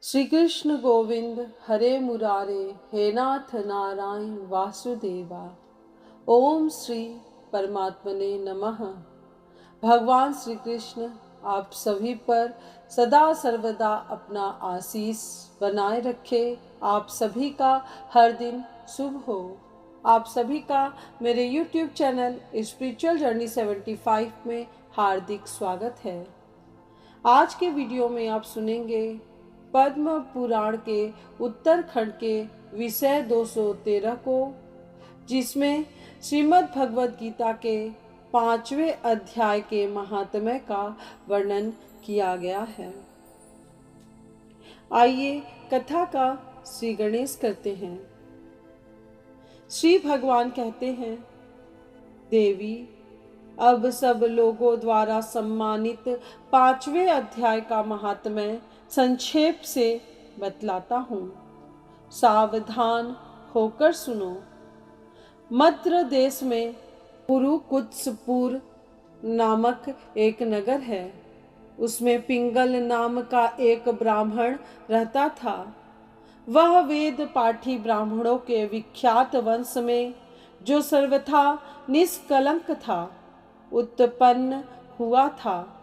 श्री कृष्ण गोविंद हरे मुरारे हे नाथ नारायण वासुदेवा। ओम श्री परमात्मने नमः। भगवान श्री कृष्ण आप सभी पर सदा सर्वदा अपना आशीष बनाए रखे। आप सभी का हर दिन शुभ हो। आप सभी का मेरे YouTube चैनल स्पिरिचुअल जर्नी 75 में हार्दिक स्वागत है। आज के वीडियो में आप सुनेंगे पद्म पुराण के उत्तरखंड के विषय 213 को, जिसमें श्रीमद् भगवद गीता के 5वें अध्याय के महात्म्य का वर्णन किया गया है। आइए कथा का श्री गणेश करते हैं। श्री भगवान कहते हैं, देवी अब सब लोगों द्वारा सम्मानित 5वें अध्याय का महात्म्य संक्षेप से बतलाता हूँ। सावधान होकर सुनो। मद्र देश में पुरुकुत्सपुर नामक एक नगर है। उसमें पिंगल नाम का एक ब्राह्मण रहता था। वह वेद पाठी ब्राह्मणों के विख्यात वंश में, जो सर्वथा निष्कलंक था, उत्पन्न हुआ था,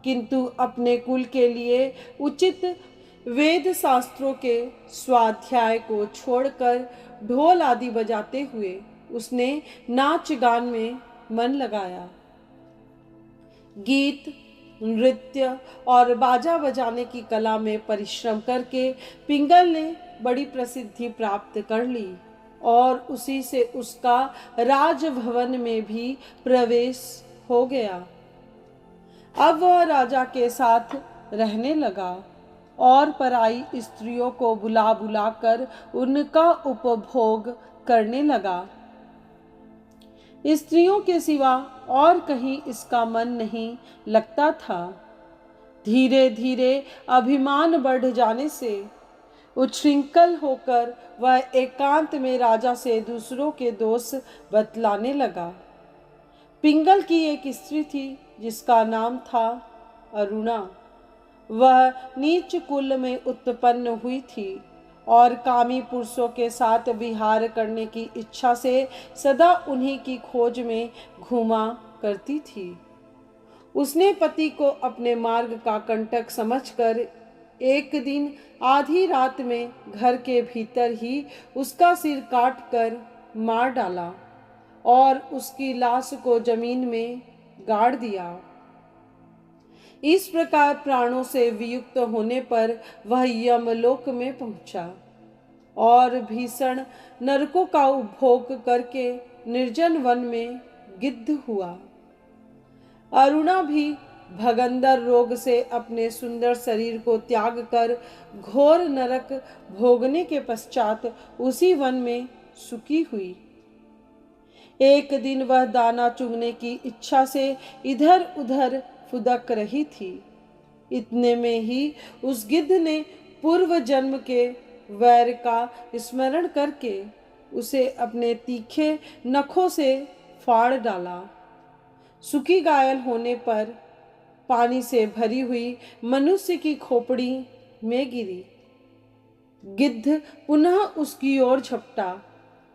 किंतु अपने कुल के लिए उचित वेद शास्त्रों के स्वाध्याय को छोड़कर ढोल आदि बजाते हुए उसने नाच गान में मन लगाया। गीत, नृत्य और बाजा बजाने की कला में परिश्रम करके पिंगल ने बड़ी प्रसिद्धि प्राप्त कर ली और उसी से उसका राजभवन में भी प्रवेश हो गया। अब वह राजा के साथ रहने लगा और पराई स्त्रियों को बुला बुलाकर उनका उपभोग करने लगा। स्त्रियों के सिवा और कहीं इसका मन नहीं लगता था। धीरे धीरे अभिमान बढ़ जाने से उच्छृंखल होकर वह एकांत में राजा से दूसरों के दोष बतलाने लगा। पिंगल की एक स्त्री थी जिसका नाम था अरुणा। वह नीच कुल में उत्पन्न हुई थी और कामी पुरुषों के साथ विहार करने की इच्छा से सदा उन्हीं की खोज में घूमा करती थी। उसने पति को अपने मार्ग का कंटक समझकर एक दिन आधी रात में घर के भीतर ही उसका सिर काट कर मार डाला और उसकी लाश को जमीन में गाड़ दिया। इस प्रकार प्राणों से वियुक्त होने पर वह यमलोक में पहुंचा और भीषण नरकों का उपभोग करके निर्जन वन में गिद्ध हुआ। अरुणा भी भगंदर रोग से अपने सुंदर शरीर को त्याग कर घोर नरक भोगने के पश्चात उसी वन में सुखी हुई। एक दिन वह दाना चुगने की इच्छा से इधर उधर फुदक रही थी। इतने में ही उस गिद्ध ने पूर्व जन्म के वैर का स्मरण करके उसे अपने तीखे नखों से फाड़ डाला। सूखी घायल होने पर पानी से भरी हुई मनुष्य की खोपड़ी में गिरी। गिद्ध पुनः उसकी ओर झपटा।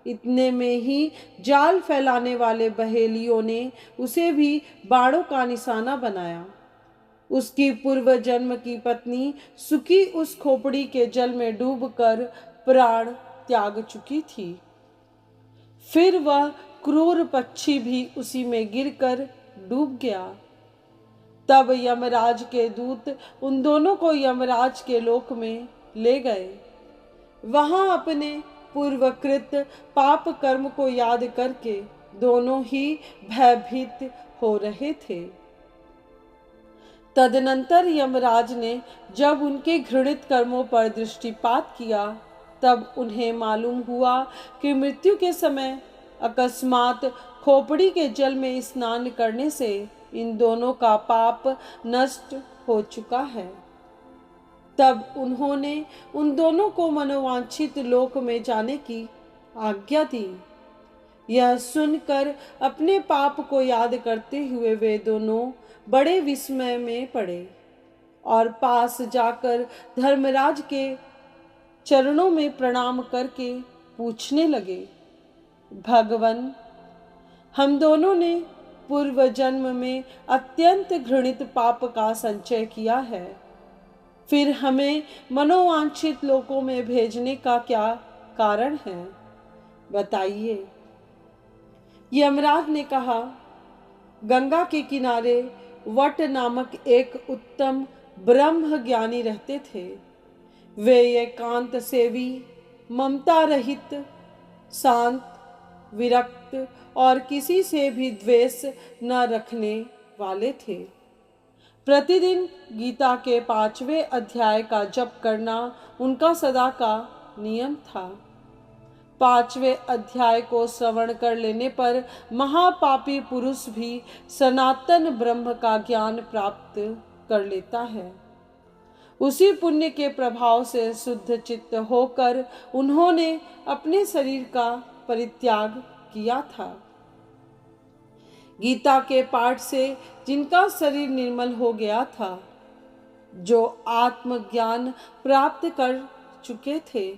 इतने में ही जाल फैलाने वाले बहेलियों ने उसे भी बाणों का निशाना बनाया। उसकी पूर्व जन्म की पत्नी सुखी उस खोपड़ी के जल में डूबकर प्राण त्याग चुकी थी। फिर वह क्रूर पक्षी भी उसी में गिरकर डूब गया। तब यमराज के दूत उन दोनों को यमराज के लोक में ले गए। वहां अपने पूर्वकृत पाप कर्म को याद करके दोनों ही भयभीत हो रहे थे। तदनंतर यमराज ने जब उनके घृणित कर्मों पर दृष्टिपात किया, तब उन्हें मालूम हुआ कि मृत्यु के समय अकस्मात खोपड़ी के जल में स्नान करने से इन दोनों का पाप नष्ट हो चुका है। तब उन्होंने उन दोनों को मनोवांछित लोक में जाने की आज्ञा दी। यह सुनकर अपने पाप को याद करते हुए वे दोनों बड़े विस्मय में पड़े और पास जाकर धर्मराज के चरणों में प्रणाम करके पूछने लगे, भगवन, हम दोनों ने पूर्व जन्म में अत्यंत घृणित पाप का संचय किया है, फिर हमें मनोवांछित लोकों में भेजने का क्या कारण है, बताइए। यमराज ने कहा, गंगा के किनारे वट नामक एक उत्तम ब्रह्म ज्ञानी रहते थे। वे एकांत सेवी, ममता रहित, शांत, विरक्त और किसी से भी द्वेष न रखने वाले थे। प्रतिदिन गीता के 5वें अध्याय का जप करना उनका सदा का नियम था। 5वें अध्याय को श्रवण कर लेने पर महापापी पुरुष भी सनातन ब्रह्म का ज्ञान प्राप्त कर लेता है। उसी पुण्य के प्रभाव से शुद्ध चित्त होकर उन्होंने अपने शरीर का परित्याग किया था। गीता के पाठ से जिनका शरीर निर्मल हो गया था, जो आत्मज्ञान प्राप्त कर चुके थे,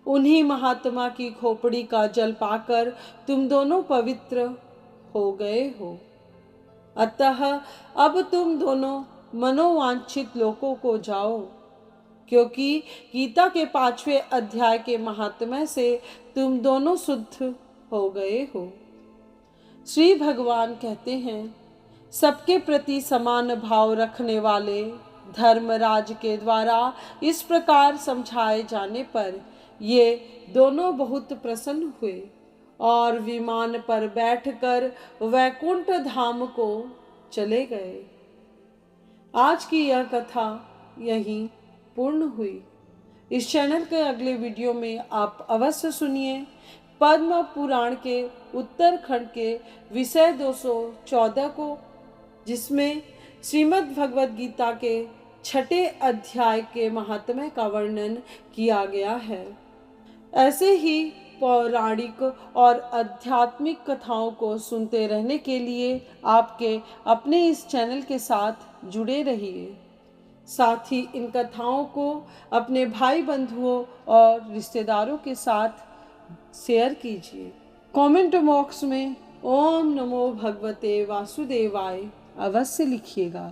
उन्हीं महात्मा की खोपड़ी का जल पाकर तुम दोनों पवित्र हो गए हो। अतः अब तुम दोनों मनोवांछित लोकों को जाओ, क्योंकि गीता के 5वें अध्याय के महात्म्य से तुम दोनों शुद्ध हो गए हो। श्री भगवान कहते हैं, सबके प्रति समान भाव रखने वाले धर्मराज के द्वारा इस प्रकार समझाए जाने पर ये दोनों बहुत प्रसन्न हुए और विमान पर बैठकर वैकुंठ धाम को चले गए। आज की यह कथा यहीं पूर्ण हुई। इस चैनल के अगले वीडियो में आप अवश्य सुनिए पद्म पुराण के उत्तरखंड के विषय 214 को, जिसमें श्रीमद् भगवद गीता के 6ठे अध्याय के महात्म्य का वर्णन किया गया है। ऐसे ही पौराणिक और आध्यात्मिक कथाओं को सुनते रहने के लिए आपके अपने इस चैनल के साथ जुड़े रहिए। साथ ही इन कथाओं को अपने भाई बंधुओं और रिश्तेदारों के साथ शेयर कीजिए। कमेंट बॉक्स में ओम नमो भगवते वासुदेवाय अवश्य लिखिएगा।